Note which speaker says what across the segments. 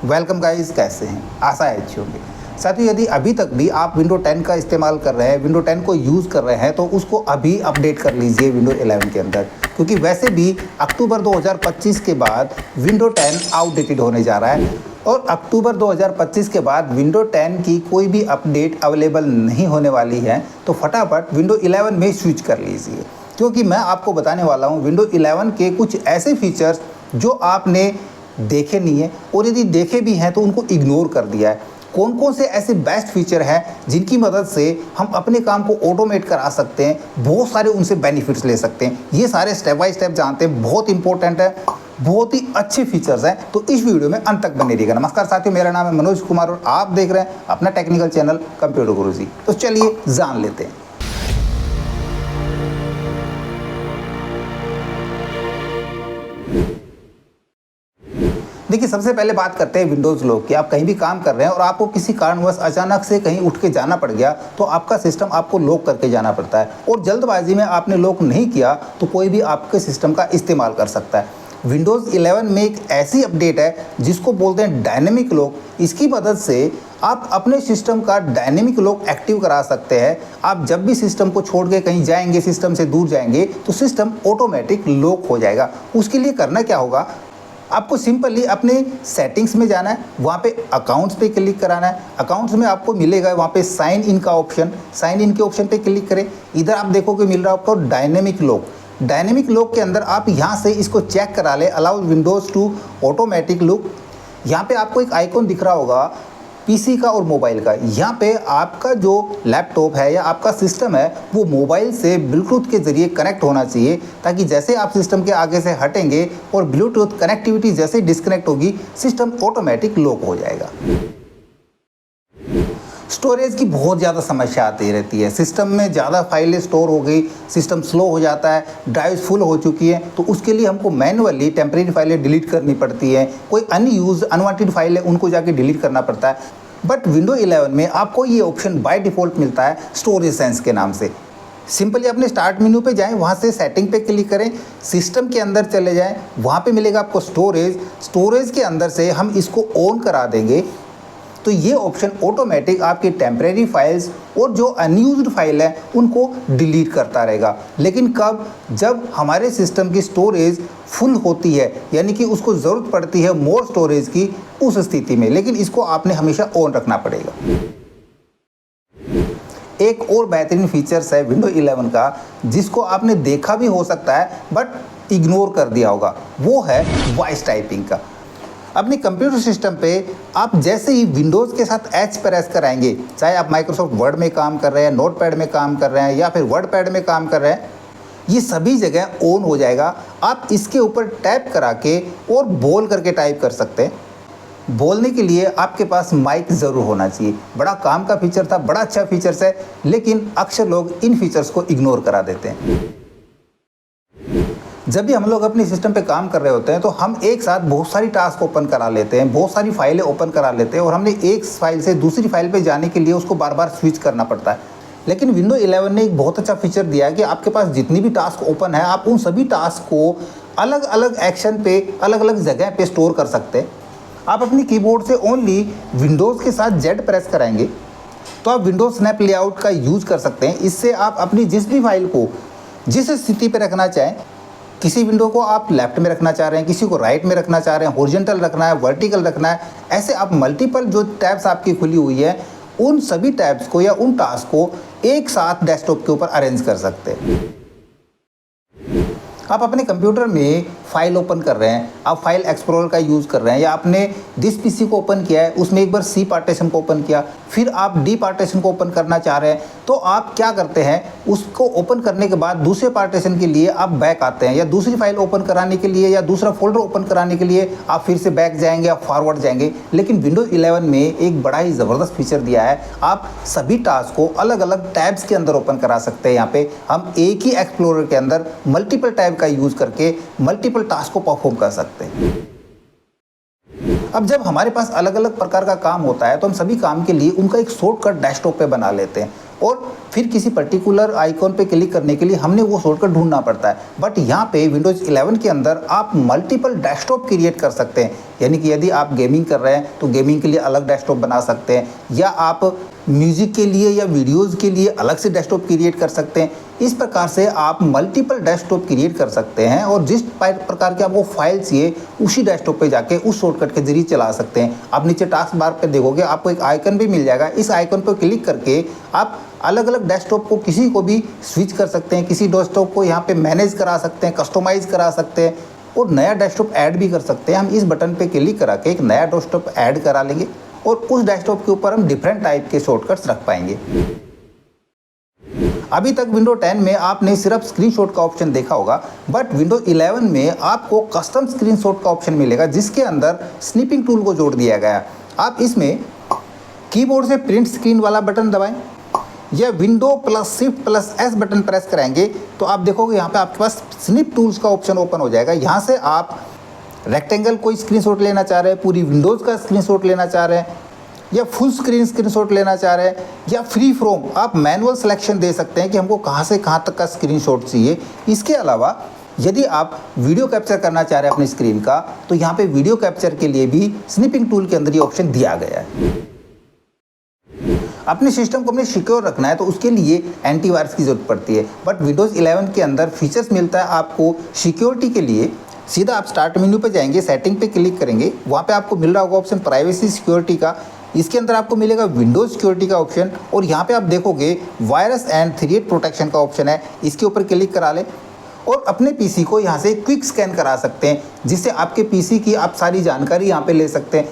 Speaker 1: Welcome guys, कैसे हैं? आशा है अच्छे होंगे। साथियों, यदि अभी तक भी आप विंडो 10 का इस्तेमाल कर रहे हैं, विंडो 10 को यूज़ कर रहे हैं, तो उसको अभी अपडेट कर लीजिए विंडो 11 के अंदर, क्योंकि वैसे भी अक्टूबर 2025 के बाद विंडो 10 आउटडेटेड होने जा रहा है और अक्टूबर 2025 के बाद विंडो 10 की कोई भी अपडेट अवेलेबल नहीं होने वाली है। तो फटाफट विंडो 11 में स्विच कर लीजिए, क्योंकि मैं आपको बताने वाला हूँ विंडो 11 के कुछ ऐसे फीचर्स जो आपने देखे नहीं है और यदि देखे भी हैं तो उनको इग्नोर कर दिया है। कौन कौन से ऐसे बेस्ट फीचर हैं जिनकी मदद से हम अपने काम को ऑटोमेट करा सकते हैं, बहुत सारे उनसे बेनिफिट्स ले सकते हैं। ये सारे स्टेप बाय स्टेप जानते हैं, बहुत इंपॉर्टेंट है, बहुत ही अच्छे फीचर्स हैं। तो इस वीडियो में अंत तक बने रहिएगा। नमस्कार साथियों, मेरा नाम है मनोज कुमार और आप देख रहे हैं अपना टेक्निकल चैनल कंप्यूटर गुरुजी। तो चलिए जान लेते हैं। देखिए, सबसे पहले बात करते हैं विंडोज़ लॉक की। आप कहीं भी काम कर रहे हैं और आपको किसी कारणवश अचानक से कहीं उठ के जाना पड़ गया, तो आपका सिस्टम आपको लॉक करके जाना पड़ता है और जल्दबाजी में आपने लॉक नहीं किया तो कोई भी आपके सिस्टम का इस्तेमाल कर सकता है। विंडोज़ 11 में एक ऐसी अपडेट है जिसको बोलते हैं डायनेमिक लॉक। इसकी मदद से आप अपने सिस्टम का डायनेमिक लॉक एक्टिव करा सकते हैं। आप जब भी सिस्टम को छोड़ के कहीं जाएंगे, सिस्टम से दूर जाएंगे, तो सिस्टम ऑटोमेटिक लॉक हो जाएगा। उसके लिए करना क्या होगा, आपको सिंपली अपने सेटिंग्स में जाना है, वहाँ पे अकाउंट्स पे क्लिक कराना है। अकाउंट्स में आपको मिलेगा वहाँ पे साइन इन का ऑप्शन, साइन इन के ऑप्शन पे क्लिक करें। इधर आप देखोगे मिल रहा है आपको डायनेमिक लॉक। डायनेमिक लॉक के अंदर आप यहाँ से इसको चेक करा ले, allow Windows to automatic lock. यहाँ पे आपको एक आइकॉन दिख रहा होगा पीसी का और मोबाइल का। यहाँ पे आपका जो लैपटॉप है या आपका सिस्टम है वो मोबाइल से ब्लूटूथ के ज़रिए कनेक्ट होना चाहिए, ताकि जैसे आप सिस्टम के आगे से हटेंगे और ब्लूटूथ कनेक्टिविटी जैसे डिस्कनेक्ट होगी, सिस्टम ऑटोमेटिक लॉक हो जाएगा। स्टोरेज की बहुत ज़्यादा समस्या आती रहती है। सिस्टम में ज़्यादा फाइलें स्टोर हो गई, सिस्टम स्लो हो जाता है, ड्राइव फुल हो चुकी है, तो उसके लिए हमको मैनुअली टेम्परेरी फाइलें डिलीट करनी पड़ती हैं। कोई अनयूज अनवांटेड फाइल है उनको जाके डिलीट करना पड़ता है। बट विंडो 11 में आपको ये ऑप्शन बाय डिफ़ॉल्ट मिलता है स्टोरेज सेंस के नाम से। सिंपली अपने स्टार्ट मेन्यू पे जाएं, वहाँ से सेटिंग पे क्लिक करें, सिस्टम के अंदर चले जाएं, वहाँ पे मिलेगा आपको स्टोरेज। स्टोरेज के अंदर से हम इसको ऑन करा देंगे तो ये ऑप्शन ऑटोमेटिक आपकी टेम्परेरी फाइल्स और जो अनयूज्ड फाइल है उनको डिलीट करता रहेगा। लेकिन कब? जब हमारे सिस्टम की स्टोरेज फुल होती है, यानी कि उसको ज़रूरत पड़ती है मोर स्टोरेज की, उस स्थिति में। लेकिन इसको आपने हमेशा ऑन रखना पड़ेगा। एक और बेहतरीन फीचर्स है विंडो 11 का, जिसको आपने देखा भी हो सकता है बट इग्नोर कर दिया होगा, वो है वॉइस टाइपिंग का। अपने कंप्यूटर सिस्टम पे आप जैसे ही विंडोज़ के साथ एच प्रेस कराएंगे, चाहे आप माइक्रोसॉफ्ट वर्ड में काम कर रहे हैं, नोटपैड में काम कर रहे हैं या फिर वर्ड पैड में काम कर रहे हैं, ये सभी जगह ऑन हो जाएगा। आप इसके ऊपर टैप करा के और बोल करके टाइप कर सकते हैं। बोलने के लिए आपके पास माइक ज़रूर होना चाहिए। बड़ा काम का फीचर था, बड़ा अच्छा फीचर्स है, लेकिन अक्सर लोग इन फीचर्स को इग्नोर करा देते हैं। जब भी हम लोग अपने सिस्टम पे काम कर रहे होते हैं तो हम एक साथ बहुत सारी टास्क ओपन करा लेते हैं, बहुत सारी फाइलें ओपन करा लेते हैं और हमने एक फाइल से दूसरी फाइल पे जाने के लिए उसको बार बार स्विच करना पड़ता है। लेकिन विंडो 11 ने एक बहुत अच्छा फीचर दिया है कि आपके पास जितनी भी टास्क ओपन है, आप उन सभी टास्क को अलग अलग एक्शन पे, अलग अलग जगह पे स्टोर कर सकते हैं। आप अपनी कीबोर्ड से ओनली विंडोज़ के साथ जेड प्रेस कराएंगे तो आप विंडोज स्नैप लेआउट का यूज़ कर सकते हैं। इससे आप अपनी जिस भी फाइल को जिस स्थिति पर रखना चाहें, किसी विंडो को आप लेफ्ट में रखना चाह रहे हैं, किसी को राइट में रखना चाह रहे हैं, हॉरिजॉन्टल रखना है, वर्टिकल रखना है, ऐसे आप मल्टीपल जो टैब्स आपकी खुली हुई है उन सभी टैब्स को या उन टास्क को एक साथ डेस्कटॉप के ऊपर अरेंज कर सकते हैं। आप अपने कंप्यूटर में फाइल ओपन कर रहे हैं, आप फाइल एक्सप्लोरर का यूज़ कर रहे हैं, या आपने दिस पीसी को ओपन किया है, उसमें एक बार सी पार्टीशन को ओपन किया, फिर आप डी पार्टीशन को ओपन करना चाह रहे हैं, तो आप क्या करते हैं, उसको ओपन करने के बाद दूसरे पार्टीशन के लिए आप बैक आते हैं, या दूसरी फाइल ओपन कराने के लिए या दूसरा फोल्डर ओपन कराने के लिए आप फिर से बैक जाएंगे, आप फॉरवर्ड जाएंगे। लेकिन विंडो 11 में एक बड़ा ही ज़बरदस्त फीचर दिया है, आप सभी टास्क को अलग अलग टैब्स के अंदर ओपन करा सकते हैं। यहाँ पे हम एक ही एक्सप्लोरर के अंदर मल्टीपल टैब का यूज़ करके मल्टीपल टास्क को परफॉर्म कर सकते हैं। अब जब हमारे पास अलग अलग प्रकार का काम होता है तो हम सभी काम के लिए उनका एक शॉर्टकट डेस्कटॉप पे बना लेते हैं और फिर किसी पर्टिकुलर आइकॉन पे क्लिक करने के लिए हमने वो शॉर्टकट ढूंढना पड़ता है। बट यहाँ पे विंडोज़ 11 के अंदर आप मल्टीपल डेस्कटॉप क्रिएट कर सकते हैं। यानी कि यदि आप गेमिंग कर रहे हैं तो गेमिंग के लिए अलग डेस्कटॉप बना सकते हैं, या आप म्यूज़िक के लिए या वीडियोज़ के लिए अलग से डेस्कटॉप क्रिएट कर सकते हैं। इस प्रकार से आप मल्टीपल डेस्कटॉप क्रिएट कर सकते हैं और जिस प्रकार के आपको फाइल चाहिए उसी डेस्कटॉप पे जाके उस शॉर्टकट के जरिए चला सकते हैं। आप नीचे टास्क बार पे देखोगे आपको एक आइकन भी मिल जाएगा। इस आइकन पर क्लिक करके आप अलग अलग डेस्कटॉप को किसी को भी स्विच कर सकते हैं, किसी डेस्कटॉप को यहाँ पे मैनेज करा सकते हैं, कस्टमाइज़ करा सकते हैं और नया डेस्कटॉप ऐड भी कर सकते हैं। हम इस बटन पे क्लिक करा के एक नया डेस्कटॉप ऐड करा लेंगे और उस डेस्कटॉप के ऊपर हम डिफरेंट टाइप के शॉर्टकट्स रख पाएंगे। अभी तक विंडो 10 में आपने सिर्फ स्क्रीनशॉट का ऑप्शन देखा होगा, बट विंडो 11 में आपको कस्टम स्क्रीनशॉट का ऑप्शन मिलेगा जिसके अंदर स्निपिंग टूल को जोड़ दिया गया। आप इसमें कीबोर्ड से प्रिंट स्क्रीन वाला बटन दबाएं या window plus shift plus S button press कराएंगे तो आप देखोगे यहाँ पे आपके पास स्निप टूल्स का ऑप्शन ओपन हो जाएगा। यहाँ से आप रेक्टेंगल कोई स्क्रीनशॉट लेना चाह रहे हैं, पूरी विंडोज़ का स्क्रीनशॉट लेना चाह रहे हैं, या फुल स्क्रीन स्क्रीनशॉट लेना चाह रहे हैं, या फ्री फ्रॉम आप मैनुअल सिलेक्शन दे सकते हैं कि हमको कहाँ से कहाँ तक का स्क्रीनशॉट चाहिए। इसके अलावा यदि आप वीडियो कैप्चर करना चाह रहे हैं अपनी स्क्रीन का तो यहाँ पे वीडियो कैप्चर के लिए भी स्निपिंग टूल के अंदर ये ऑप्शन दिया गया है। अपने सिस्टम को अपने सिक्योर रखना है तो उसके लिए एंटीवायरस की ज़रूरत पड़ती है, बट विंडोज़ 11 के अंदर फीचर्स मिलता है आपको सिक्योरिटी के लिए। सीधा आप स्टार्ट मेन्यू पे जाएंगे, सेटिंग पे क्लिक करेंगे, वहाँ पे आपको मिल रहा होगा ऑप्शन प्राइवेसी सिक्योरिटी का। इसके अंदर आपको मिलेगा विंडोज़ सिक्योरिटी का ऑप्शन और यहाँ पे आप देखोगे वायरस एंड थ्रेट प्रोटेक्शन का ऑप्शन है। इसके ऊपर क्लिक करा लें और अपने पीसी को यहाँ से क्विक स्कैन करा सकते हैं जिससे आपके पीसी की आप सारी जानकारी यहाँ पे ले सकते हैं।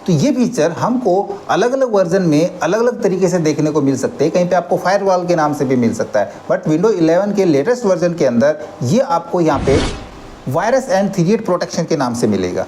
Speaker 1: तो ये फीचर हमको अलग अलग वर्जन में अलग अलग तरीके से देखने को मिल सकते हैं। कहीं पे आपको फायरवॉल के नाम से भी मिल सकता है, बट विंडो 11 के लेटेस्ट वर्जन के अंदर ये आपको यहाँ पे वायरस एंड थ्रेट प्रोटेक्शन के नाम से मिलेगा।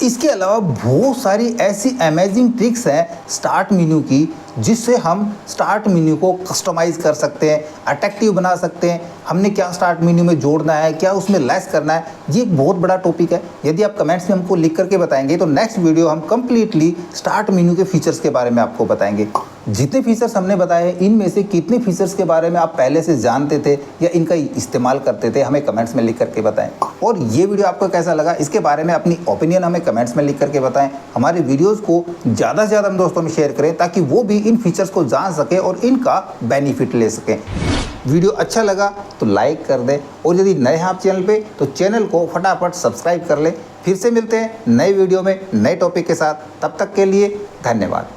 Speaker 1: इसके अलावा बहुत सारी ऐसी अमेजिंग ट्रिक्स हैं स्टार्ट मेन्यू की जिससे हम स्टार्ट मेन्यू को कस्टमाइज़ कर सकते हैं, अट्रैक्टिव बना सकते हैं। हमने क्या स्टार्ट मेन्यू में जोड़ना है, क्या उसमें लेस करना है, ये एक बहुत बड़ा टॉपिक है। यदि आप कमेंट्स में हमको लिख करके बताएंगे तो नेक्स्ट वीडियो हम कंप्लीटली स्टार्ट मेन्यू के फीचर्स के बारे में आपको बताएंगे। जितने फीचर्स हमने बताए हैं इनमें से कितने फीचर्स के बारे में आप पहले से जानते थे या इनका इस्तेमाल करते थे, हमें कमेंट्स में लिख करके बताएं। और ये वीडियो आपको कैसा लगा इसके बारे में अपनी ओपिनियन हमें कमेंट्स में लिख करके बताएं। हमारे वीडियोज़ को ज़्यादा से ज़्यादा हम दोस्तों में शेयर करें ताकि वो भी इन फीचर्स को जान सके और इनका बेनिफिट ले सकें। वीडियो अच्छा लगा तो लाइक कर दें और यदि नए हैं आप चैनल पे तो चैनल को फटाफट सब्सक्राइब कर लें। फिर से मिलते हैं नए वीडियो में नए टॉपिक के साथ, तब तक के लिए धन्यवाद।